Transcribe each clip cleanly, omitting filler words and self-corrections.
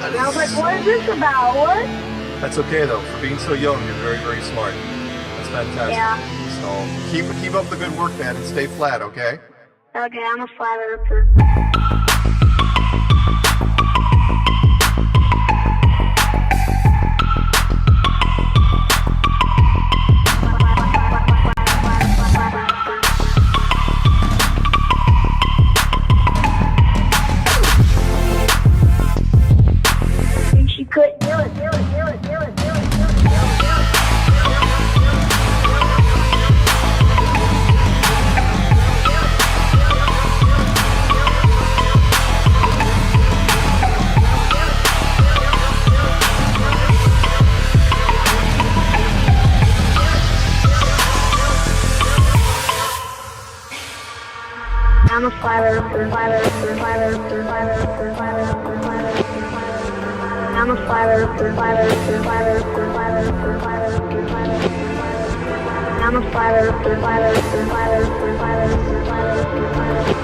And I was like, what is this about? What? That's okay though. For being so young, you're very, very smart. That's fantastic. Yeah. So keep up the good work, man, and stay flat, okay? Okay, I'm a flat earther. I'm a flat earther, flat earther, flat earther, flat earther, flat earther, flat earther, flat earther. I'm a flat earther, flat earther, flat earther, flat earther, flat earther, flat earther. I'm a flat earther, flat earther, flat earther, flat earther, flat earther, flat earther.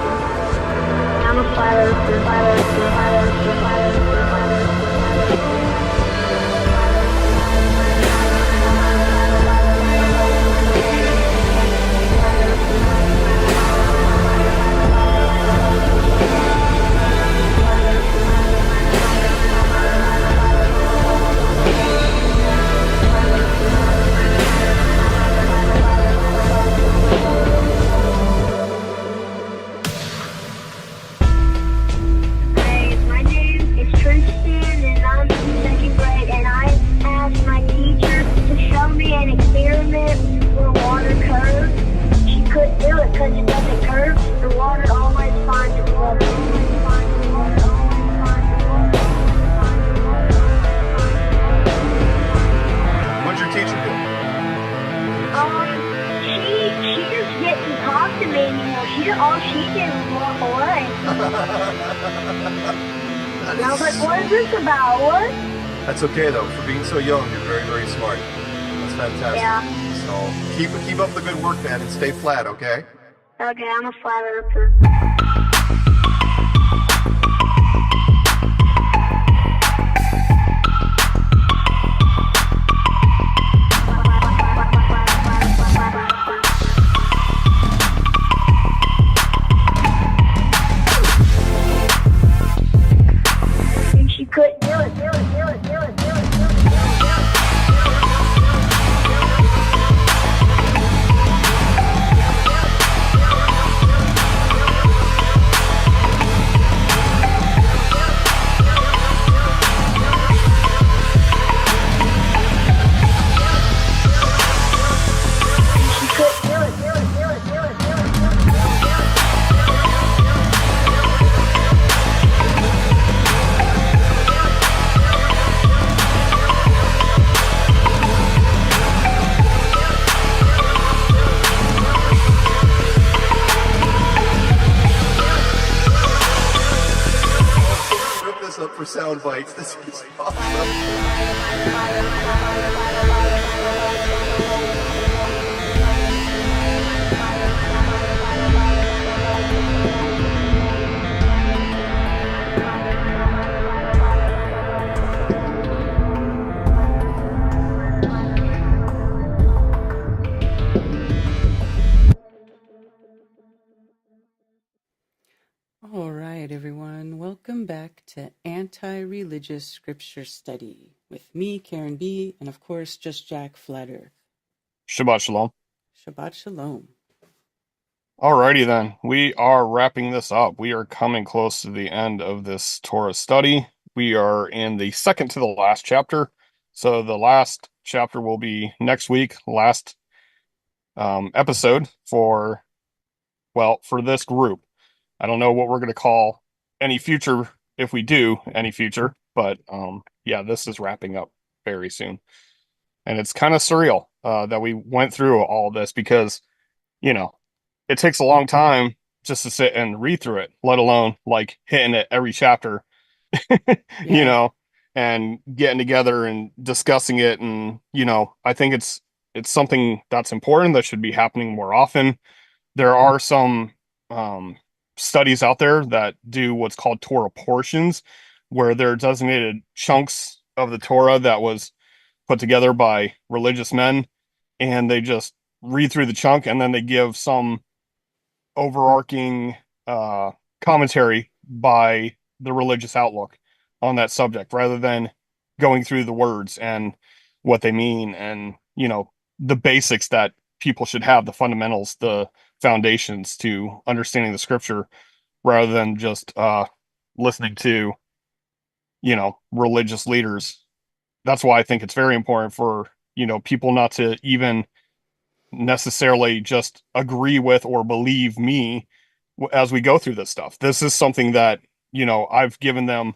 I'm a flat earther, flat earther, flat earther, flat earther, flat earther. Because it doesn't curve, the water always finds its level. What'd your teacher do? She just didn't talk to me anymore. All she did was walk away. And I was like, what is this about? What? That's okay though. For being so young, you're very, very smart. That's fantastic. Yeah. So keep up the good work, man, and stay flat, okay? Okay, I'm a flat earther. She couldn't do it. Up for sound bites. This is awesome. All right, everyone. Welcome back to Anti-Religious Scripture Study with me, Karen B., and of course, Just Jack Flat Earth. Shabbat Shalom. Shabbat Shalom. Alrighty then, we are wrapping this up. We are coming close to the end of this Torah study. We are in the second to the last chapter. So the last chapter will be next week, last episode for this group. I don't know what we're going to call any future, if we do any future, but yeah, this is wrapping up very soon. And it's kind of surreal that we went through all this because, you know, it takes a long time just to sit and read through it, let alone like hitting it every chapter, you Yeah. know, and getting together and discussing it. And, I think it's something that's important that should be happening more often. There are some um, studies out there that do what's called Torah portions, where they're designated chunks of the Torah that was put together by religious men, and they just read through the chunk and then they give some overarching uh, commentary by the religious outlook on that subject rather than going through the words and what they mean and, the basics that people should have, the fundamentals, the foundations to understanding the scripture rather than just listening to, religious leaders. That's why I think it's very important for, people not to even necessarily just agree with or believe me as we go through this stuff. This is something that, I've given them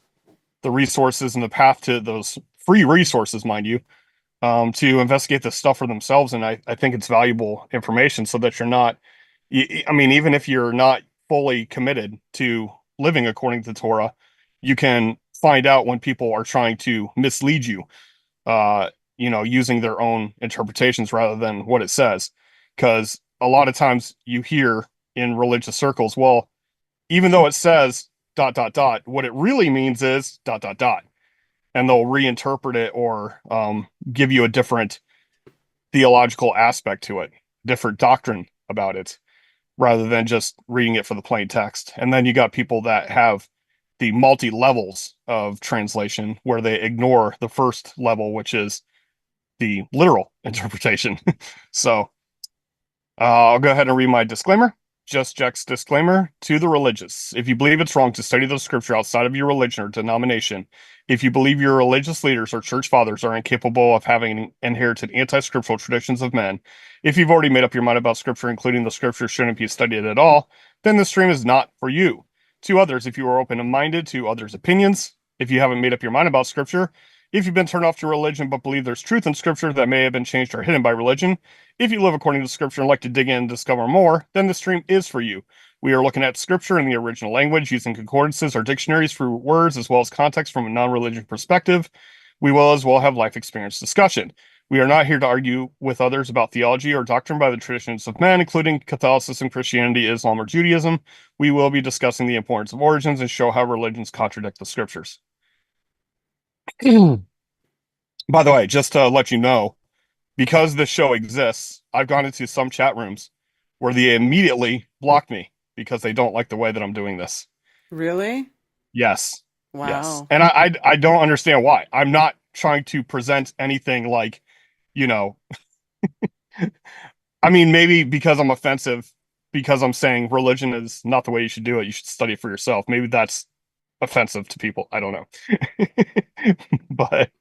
the resources and the path to those free resources, mind you, to investigate this stuff for themselves. And I think it's valuable information so that you're not, I mean, even if you're not fully committed to living according to the Torah, you can find out when people are trying to mislead you, using their own interpretations rather than what it says. Because a lot of times you hear in religious circles, well, even though it says dot dot dot, what it really means is dot dot dot, and they'll reinterpret it or give you a different theological aspect to it, different doctrine about it, rather than just reading it for the plain text. And then you got people that have the multi levels of translation where they ignore the first level, which is the literal interpretation. So I'll go ahead and read my disclaimer. Just Jack's disclaimer to the religious. If you believe it's wrong to study the scripture outside of your religion or denomination, if you believe your religious leaders or church fathers are incapable of having inherited anti-scriptural traditions of men, if you've already made up your mind about scripture, including the scripture shouldn't be studied at all, then this stream is not for you. To others, if you are open-minded to others' opinions, if you haven't made up your mind about scripture, if you've been turned off to religion but believe there's truth in scripture that may have been changed or hidden by religion, if you live according to scripture and like to dig in and discover more, then this stream is for you. We are looking at scripture in the original language using concordances or dictionaries for words as well as context from a non-religious perspective. We will as well have life experience discussion. We are not here to argue with others about theology or doctrine by the traditions of men, including Catholicism, Christianity, Islam, or Judaism. We will be discussing the importance of origins and show how religions contradict the scriptures. By the way, just to let you know, because this show exists, I've gone into some chat rooms where they immediately block me because they don't like the way that I'm doing this. Really? Yes. Yes. Wow. And I don't understand why. I'm not trying to present anything like, you know, I mean, maybe because I'm offensive, because I'm saying religion is not the way you should do it. You should study it for yourself. Maybe that's offensive to people. I don't know. But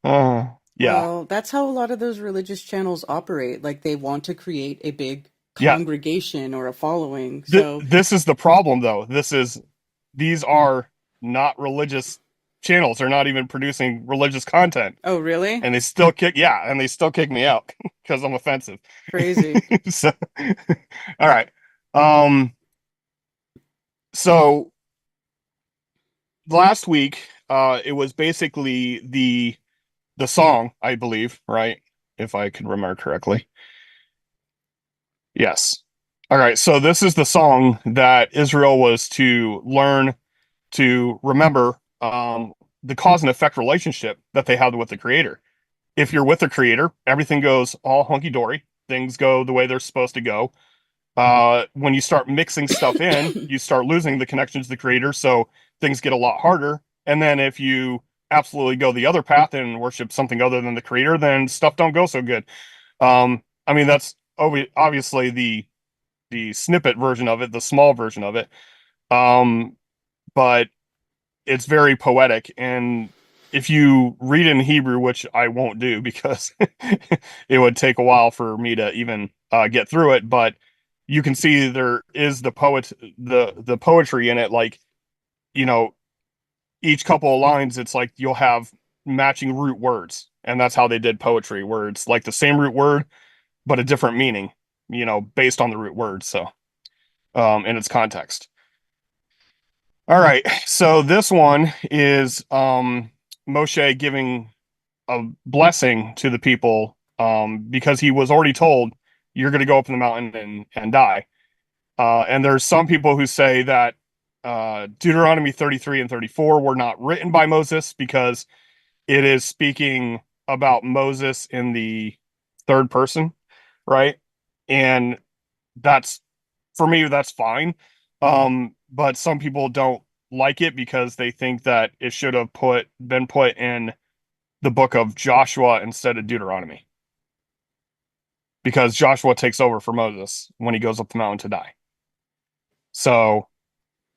yeah. Well, that's how a lot of those religious channels operate. Like they want to create a big Yeah. congregation or a following. So, This is the problem though. These are not religious channels. They're not even producing religious content. oh, really? And they still kick me out because I'm offensive. Crazy. So, all right. Um, so last week, it was basically the song, I believe, right? If I can remember correctly. Yes. All right. So this is the song that Israel was to learn to remember the cause and effect relationship that they have with the creator. If you're with the creator, everything goes all hunky dory. Things go the way they're supposed to go. When you start mixing stuff in, you start losing the connection to the creator. So things get a lot harder. And then if you absolutely go the other path and worship something other than the creator, then stuff don't go so good. I mean, that's obviously the snippet version of it, the small version of it. Um, but it's very poetic, and if you read in Hebrew, which I won't do because it would take a while for me to even get through it, but you can see there is the poetry in it, like, you know, each couple of lines, it's like you'll have matching root words, and that's how they did poetry, where it's like the same root word but a different meaning, based on the root word. So, in its context. All right. So this one is Moshe giving a blessing to the people, because he was already told you're going to go up in the mountain and die. And there's some people who say that Deuteronomy 33 and 34 were not written by Moses because it is speaking about Moses in the third person, right? And that's, for me, that's fine. But some people don't like it because they think that it should have been put in the book of Joshua instead of Deuteronomy, because Joshua takes over for Moses when he goes up the mountain to die. So,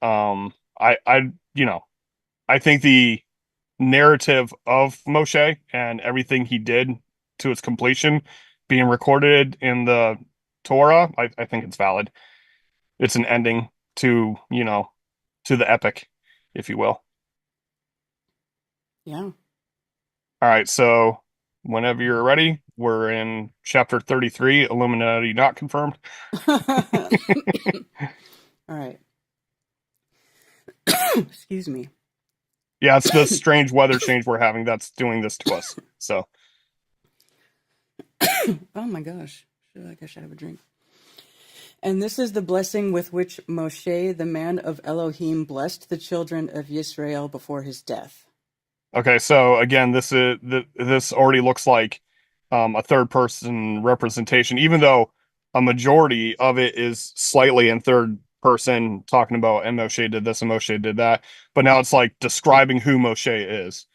I think the narrative of Moshe and everything he did to its completion being recorded in the Torah, I think it's valid. It's an ending to, to the epic, if you will. Yeah. All right, so whenever you're ready, we're in chapter 33, Illuminati not confirmed. All right. Excuse me. Yeah, it's the strange weather change we're having that's doing this to us. So, Oh my gosh. I feel like I should have a drink. And this is the blessing with which Moshe, the man of Elohim, blessed the children of Israel before his death. okay, so again, this already looks like a third person representation, even though a majority of it is slightly in third person, talking about and Moshe did this and Moshe did that. But now it's like describing who Moshe is.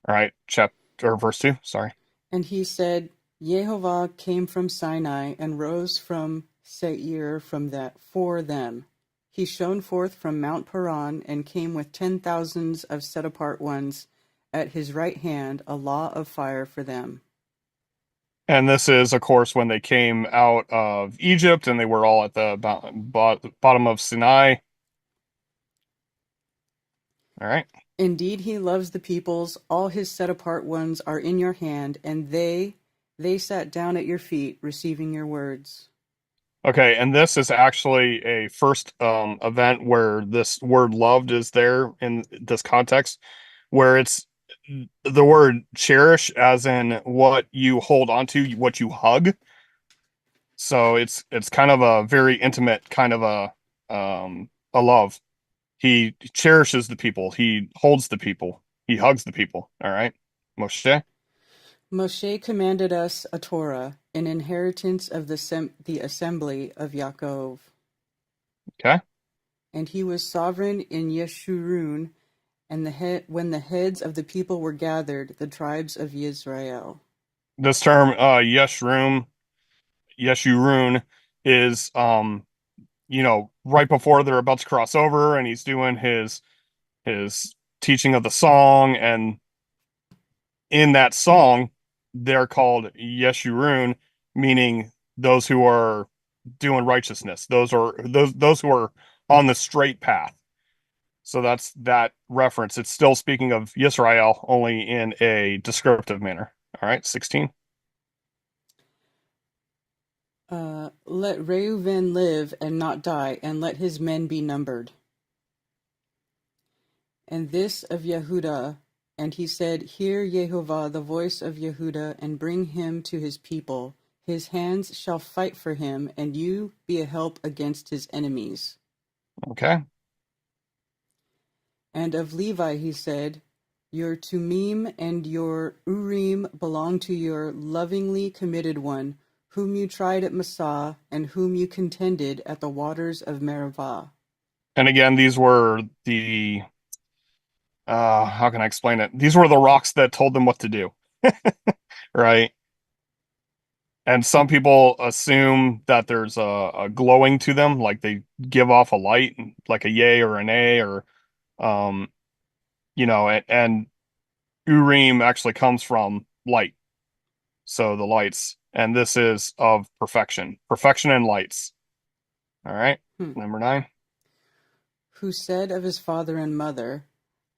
All right, chapter or verse 2, sorry. And he said, Yehovah came from Sinai and rose from Seir for them. He shone forth from Mount Paran and came with 10,000s of set apart ones at his right hand, a law of fire for them. And this is, of course, when they came out of Egypt and they were all at the bottom of Sinai. All right. Indeed, he loves the peoples. All his set apart ones are in your hand, and they sat down at your feet, receiving your words. Okay, and this is actually a first event where this word loved is there in this context, where it's the word cherish as in what you hold onto, what you hug. So it's kind of a very intimate kind of a love. He cherishes the people, he holds the people, he hugs the people. All right. Moshe. Moshe commanded us a Torah, an inheritance of the assembly of Yaakov. Okay. And he was sovereign in Yeshurun, and when the heads of the people were gathered, the tribes of Israel. This term Yeshurun is right before they're about to cross over and he's doing his teaching of the song, and in that song they're called Yeshurun, meaning those who are doing righteousness, those who are on the straight path. So that's that reference. It's still speaking of Yisrael, only in a descriptive manner. All right, 16. Let Reuven live and not die, and let his men be numbered. And this of Yehuda, and he said, Hear Yehovah the voice of Yehuda, and bring him to his people. His hands shall fight for him, and you be a help against his enemies. Okay. And of Levi he said, Your Tumim and your Urim belong to your lovingly committed one, whom you tried at Massah, and whom you contended at the waters of Meribah. And again, these were the how can I explain it? These were the rocks that told them what to do, right? And some people assume that there's a glowing to them, like they give off a light, like a yay or an A, or um, and Urim actually comes from light. So the lights, and this is of perfection, perfection and lights. All right, Hmm. number 9. Who said of his father and mother,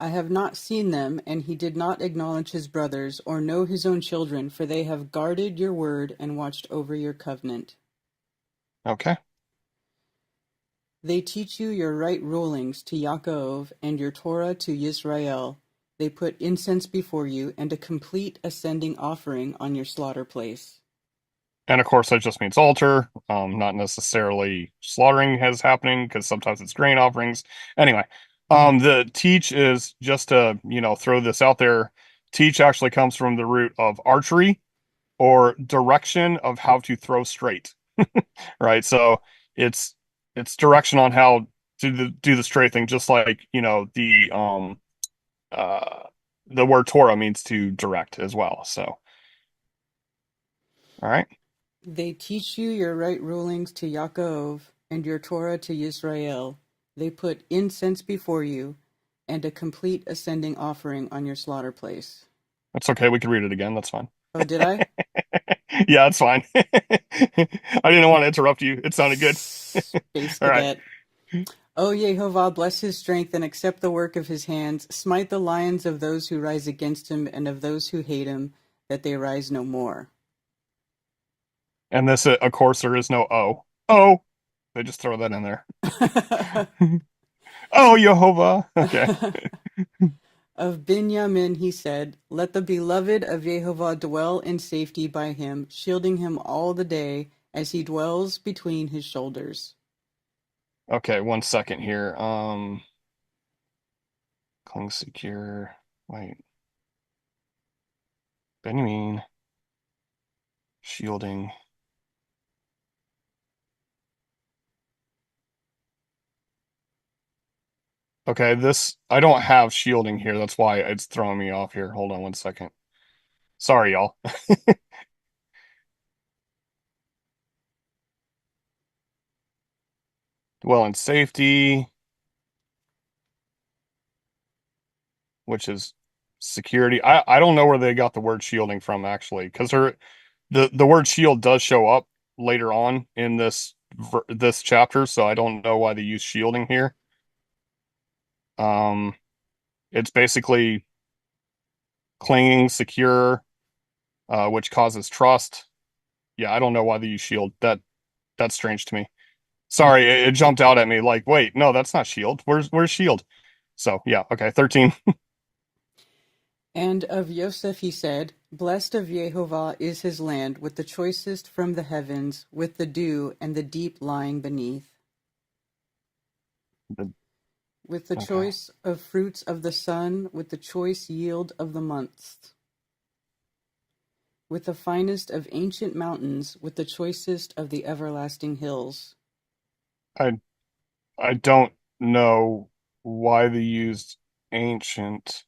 I have not seen them, and he did not acknowledge his brothers, or know his own children, for they have guarded your word and watched over your covenant. Okay. They teach you your right rulings to Yaakov, and your Torah to Yisrael. They put incense before you, and a complete ascending offering on your slaughter place. And of course, that just means altar, not necessarily slaughtering is happening because sometimes it's grain offerings. Anyway, the teach is just to, throw this out there. Teach actually comes from the root of archery or direction of how to throw straight, right? So it's it's direction on how to do the straight thing, just like, uh, the word Torah means to direct as well. So, all right. They teach you your right rulings to Yaakov, and your Torah to Yisrael. They put incense before you, and a complete ascending offering on your slaughter place. That's okay. We can read it again. That's fine. Oh, did I? Yeah, it's fine. I didn't want to interrupt you. It sounded good. Space All right. Cadet. O Yehovah, bless his strength and accept the work of his hands. Smite the lions of those who rise against him and of those who hate him, that they rise no more. And this, of course, there is no O. Oh, they just throw that in there. Oh, Jehovah. Okay. Of Binyamin he said, let the beloved of Yehovah dwell in safety by him, shielding him all the day as he dwells between his shoulders. Okay, 1 second here. Cling secure. Wait. Benjamin. Shielding. Okay, this, I don't have shielding here. That's why it's throwing me off here. Hold on 1 second. Sorry, y'all. Dwell in safety, which is security. I don't know where they got the word shielding from actually, because the word shield does show up later on in this chapter, so I don't know why they use shielding here. Um, it's basically clinging, secure, which causes trust. Yeah, I don't know why they use shield. That's strange to me. Sorry, it jumped out at me like, wait, no, that's not shield. Where's shield? So yeah, okay, 13. And of Yosef he said, blessed of Yehovah is his land, with the choicest from the heavens, with the dew and the deep lying beneath. With the Okay. choice of fruits of the sun, with the choice yield of the months. With the finest of ancient mountains, with the choicest of the everlasting hills. I I don't know why they used ancient,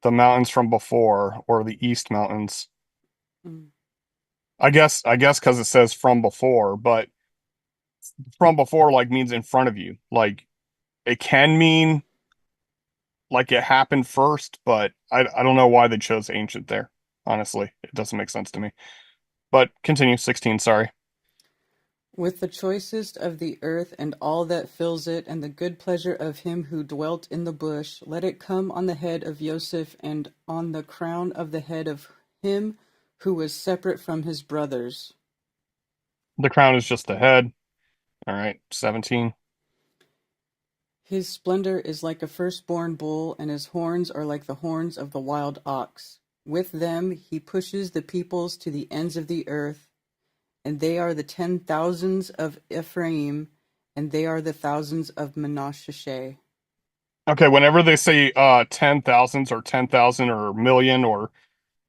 the mountains from before, or the East Mountains. Mm. I guess because it says from before, but from before like means in front of you. Like it can mean like it happened first, but I don't know why they chose ancient there. Honestly, it doesn't make sense to me. But continue, 16, sorry. With the choicest of the earth and all that fills it, and the good pleasure of him who dwelt in the bush, let it come on the head of Joseph and on the crown of the head of him who was separate from his brothers. The crown is just the head. All right, 17. His splendor is like a firstborn bull, and his horns are like the horns of the wild ox. With them he pushes the peoples to the ends of the earth, and they are the 10,000s of Ephraim, and they are the thousands of Manasseh. Okay, whenever they say 10,000s or 10,000 or million or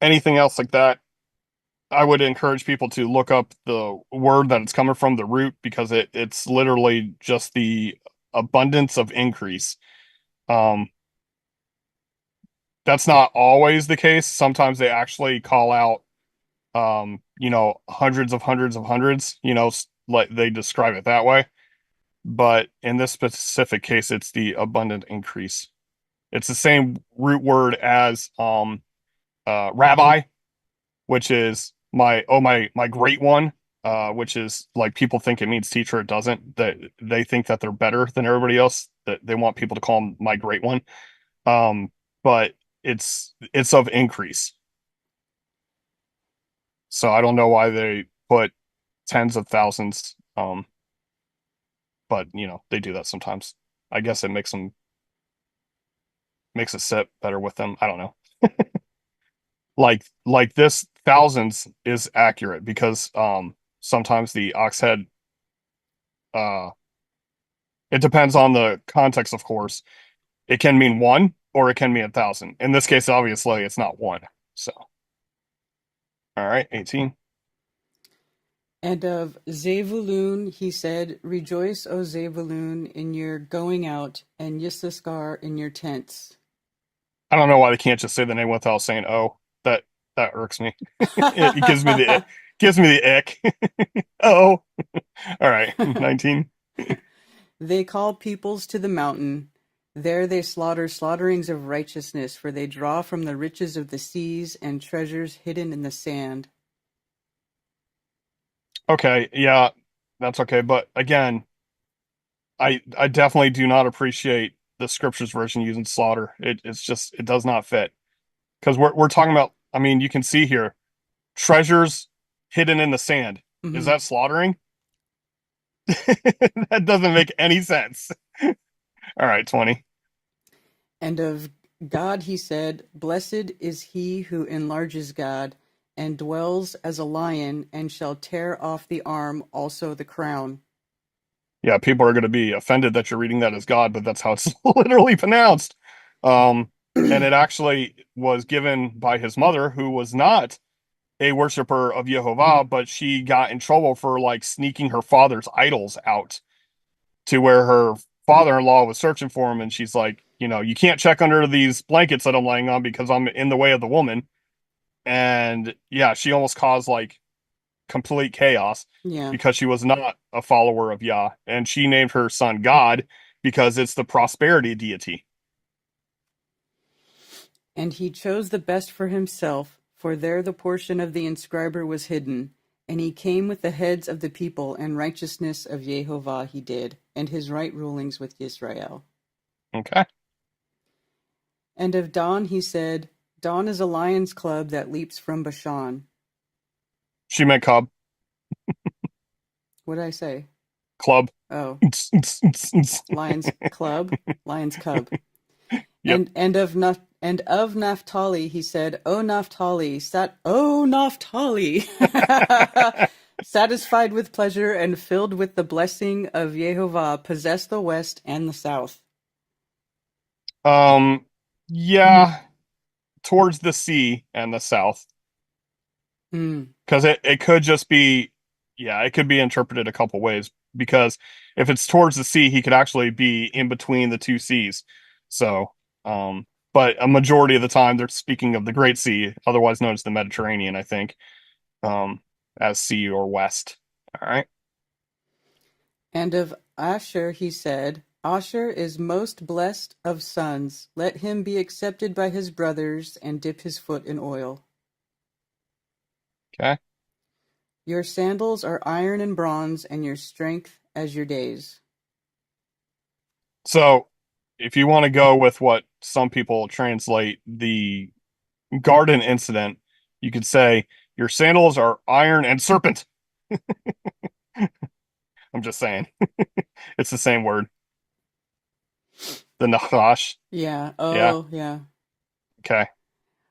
anything else like that, I would encourage people to look up the word that it's coming from, the root, because it's literally just the abundance of increase. Um, that's not always the case. Sometimes they actually call out hundreds of hundreds of hundreds, like they describe it that way. But in this specific case, it's the abundant increase. It's the same root word as rabbi, which is my great one, which is like people think it means teacher. It doesn't. That they think that they're better than everybody else. That they want people to call them my great one. But it's of increase. So I don't know why they put tens of thousands. But they do that sometimes. I guess it makes it sit better with them. I don't know. Like this thousands is accurate because sometimes the ox head uh it depends on the context, of course. It can mean one or it can mean 1,000. In this case, obviously, it's not one. So, all right, 18. And of Zevulun he said, Rejoice, O Zevulun, in your going out, and Yissachar in your tents. I don't know why they can't just say the name without saying "oh." That irks me. It gives me the ick. Oh, all right, 19. They call peoples to the mountain. There they slaughter slaughterings of righteousness, for they draw from the riches of the seas and treasures hidden in the sand. Okay, yeah, that's okay. But again, I definitely do not appreciate the scriptures version using slaughter. It's just it does not fit because we're talking about. I mean, you can see here treasures hidden in the sand. Is Hmm. that slaughtering? That doesn't make any sense. All right, 20. And of God he said, Blessed is he who enlarges God, and dwells as a lion, and shall tear off the arm, also the crown. Yeah, people are going to be offended that you're reading that as God, but that's how it's literally pronounced. And it actually was given by his mother, who was not a worshiper of Jehovah, but she got in trouble for like sneaking her father's idols out to where her father-in-law was searching for him, and she's like, you can't check under these blankets that I'm laying on because I'm in the way of the woman. And yeah, she almost caused like complete chaos Yeah. because she was not a follower of Yah, and she named her son God because it's the prosperity deity. And he chose the best for himself, for there the portion of the inscriber was hidden. And he came with the heads of the people, and righteousness of Jehovah he did, and his right rulings with Israel. Okay. And of Dawn he said, Dawn is a lion's club that leaps from Bashan. She meant cub. What did I say? Club. Oh, Yep. lion's club, lion's cub. And of Naphtali he said, O Naphtali, satisfied with pleasure and filled with the blessing of Jehovah, possess the west and the south. um, yeah, towards the sea and the south. Hmm. Because it could just be, yeah, it could be interpreted a couple ways. Because if it's towards the sea, he could actually be in between the two seas. So, but a majority of the time, they're speaking of the Great Sea, otherwise known as the Mediterranean, I think, um, as sea or west. All right. And of Asher he said, Asher is most blessed of sons. Let him be accepted by his brothers and dip his foot in oil. Okay. Your sandals are iron and bronze, and your strength as your days. So, if you want to go with what some people translate the garden incident, you could say, your sandals are iron and serpent. I'm just saying. It's the same word. The Nachash. Yeah. Yeah. Oh, yeah. Okay.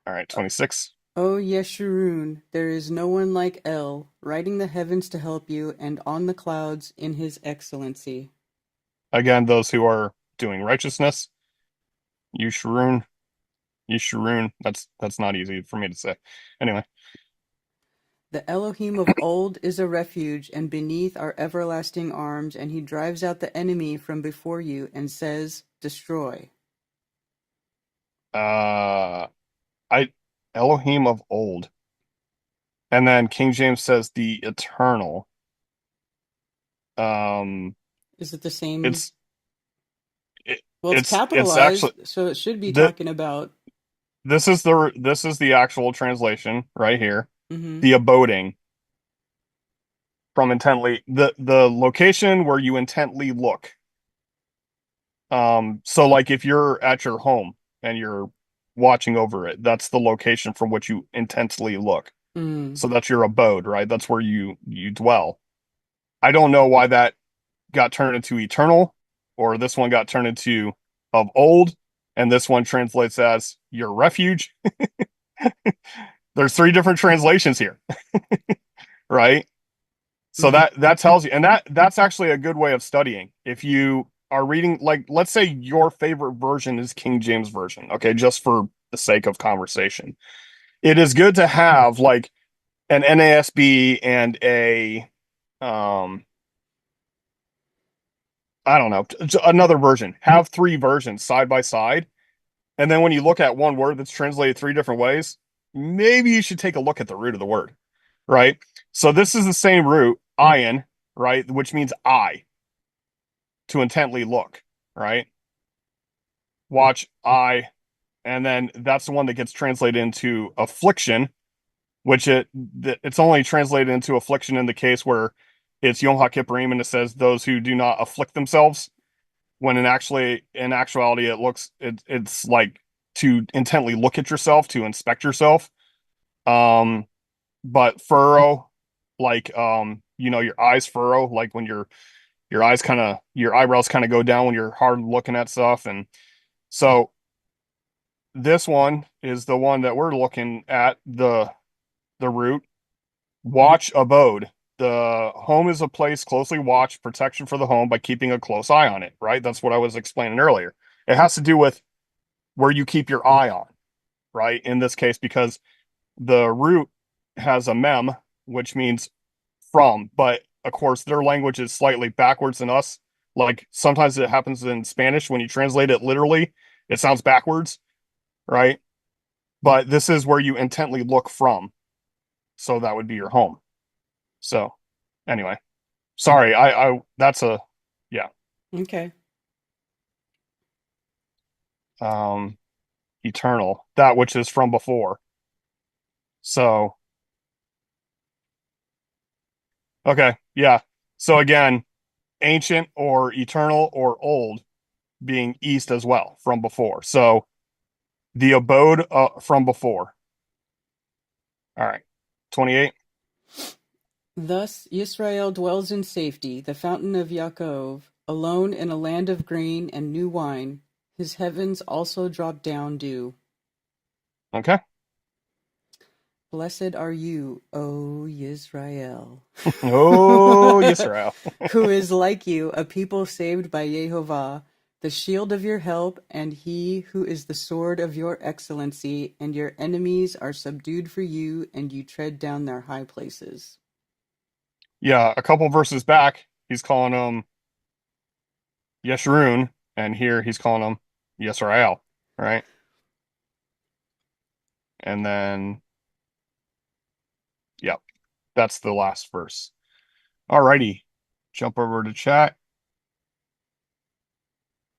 All right. 26. O Yeshurun, there is no one like El, riding the heavens to help you, and on the clouds in his excellency. Again, those who are doing righteousness. Yeshurun. Yeshurun. That's not easy for me to say. Anyway. The Elohim of old is a refuge, and beneath are everlasting arms, and he drives out the enemy from before you, and says, Destroy. Uh I Elohim of old. And then King James says the eternal. Is it the same? It's it, Well, it's it's actually capitalized, so it should be the talking about. this is the actual translation right here. Hmm. The aboding from intently the location where you intently look. So like if you're at your home and you're watching over it, that's the location from which you intensely look. Mm. So that's your abode, right? That's where you dwell. I don't know why that got turned into eternal, or this one got turned into of old, and this one translates as your refuge. There's three different translations here, right? So Hmm. that tells you, and that's actually a good way of studying. If you are reading, like, let's say your favorite version is King James version, okay, just for the sake of conversation, it is good to have like an NASB and a um I don't know, another version. Have three versions side by side. And then when you look at one word that's translated three different ways, maybe you should take a look at the root of the word, right? So this is the same root, ion, right? Which means eye, to intently look, right? Watch, eye. And then that's the one that gets translated into affliction, which it's only translated into affliction in the case where it's Yom HaKippurim and it says those who do not afflict themselves. When in actuality it's like to intently look at yourself, to inspect yourself. um but furrow, like your eyes furrow, like when your eyes kind of your eyebrows kind of go down when you're hard looking at stuff. And so this one is the one that we're looking at, the root. Watch, abode. The home is a place closely watched, protection for the home by keeping a close eye on it, right? That's what I was explaining earlier. It has to do with where you keep your eye on, right? In this case, because the root has a mem, which means from, but of course their language is slightly backwards than us. Like sometimes it happens in Spanish when you translate it literally, it sounds backwards, right? But this is where you intently look from. So that would be your home. So anyway, sorry, that's a, yeah. Okay. Um, eternal, that which is from before. So, okay, yeah. So again, ancient or eternal or old being east as well, from before. So the abode from before. All right. 28. Thus Israel dwells in safety, the fountain of Yaakov, alone in a land of grain and new wine. His heavens also drop down dew. Okay. Blessed are you, O Israel, Oh, Yisrael. who is like you, a people saved by Jehovah, the shield of your help, and he who is the sword of your excellency, and your enemies are subdued for you, and you tread down their high places. Yeah, a couple verses back, he's calling them Yeshurun, and here he's calling them Yisrael, right? And then, yep, that's the last verse. Alrighty, jump over to chat.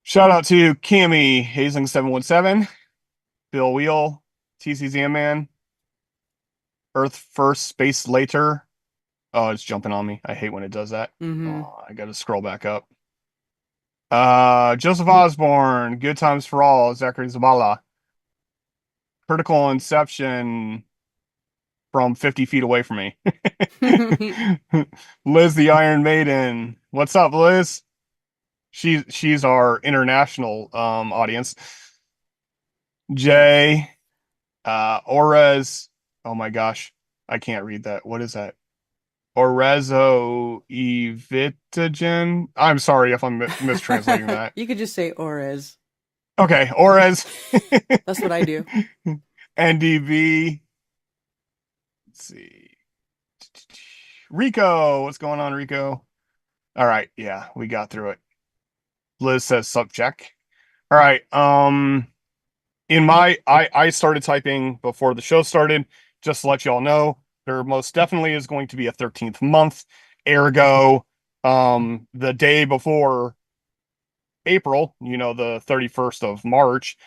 Shout out to Cammy Hazing 717, Bill Wheel, TCZ Man, Earth First, Space Later. Oh, it's jumping on me. I hate when it does that. Mm-hmm. Oh, I gotta scroll back up. Joseph Osborne, Good Times for All, Zachary Zabala, Critical Inception from 50 feet away from me. Liz the Iron Maiden. What's up, Liz? She's our international audience. Yes. Jay, Orez. Oh my gosh, I can't read that. What is that? Orezo Evitagen. I'm sorry if I'm mistranslating that. You could just say Orez. Okay, Orez. That's what I do. NDV. Let's see. Rico, what's going on, Rico? All right, yeah, we got through it. Liz says subject. All right. In my I started typing before the show started, just to let y'all know. There most definitely is going to be a 13th month. Ergo, the day before April, the 31st of March,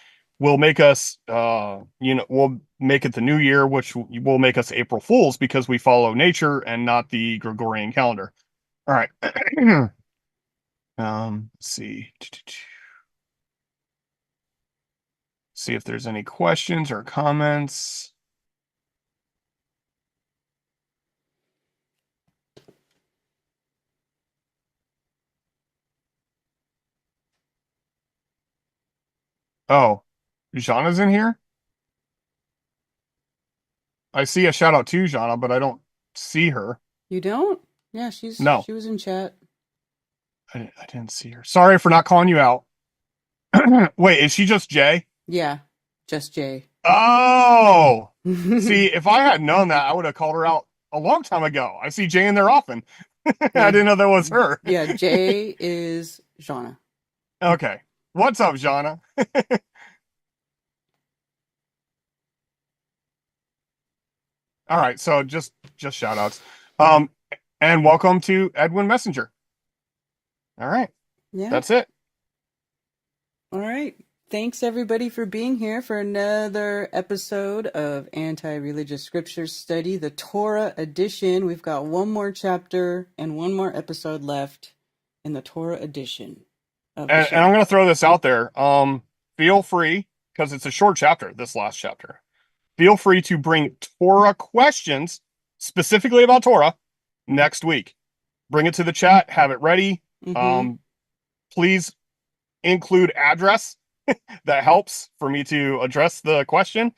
will make us, we'll make it the new year, which will make us April Fools because we follow nature and not the Gregorian calendar. All right. Let's see. See if there's any questions or comments. Oh, Jana's in here? I see a shout out to Jana, but I don't see her. You don't? Yeah, No, she was in chat. I didn't see her. Sorry for not calling you out. Wait, is she just Jay? Yeah, just Jay. Oh, see, if I had known that, I would have called her out a long time ago. I see Jay in there often. I Yeah. didn't know that was her. Yeah, Jay is Jana. Okay. What's up, Jana? All right, so just shout outs. And welcome to Edwin Messenger. All right. Yeah. That's it. All right. Thanks everybody for being here for another episode of Anti-Religious Scripture Study, the Torah edition. We've got one more chapter and one more episode left in the Torah edition of the show. And I'm going to throw this out there. Feel free, because it's a short chapter, this last chapter. Feel free to bring Torah questions specifically about Torah next week. Bring it to the chat, have it ready. Please include address. That helps for me to address the question.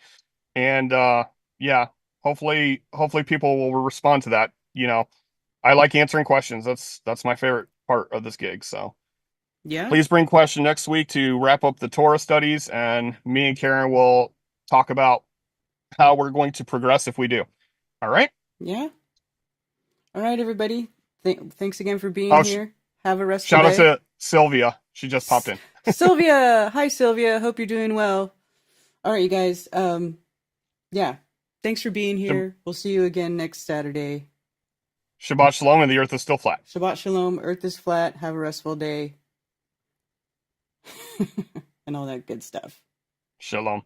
And yeah, hopefully people will respond to that. I like answering questions. That's my favorite part of this gig. So yeah, please bring question next week to wrap up the Torah studies, and me and Karen will talk about how we're going to progress if we do. All right? Yeah. All right, everybody. Thanks again for being here. Have a restful shout day. out to Sylvia. She just popped in. Sylvia. Hi, Sylvia. Hope you're doing well. All right, you guys. Yeah. Thanks for being here. We'll see you again next Saturday. Shabbat Shalom, and the earth is still flat. Shabbat Shalom. Earth is flat. Have a restful day. And all that good stuff. Shalom.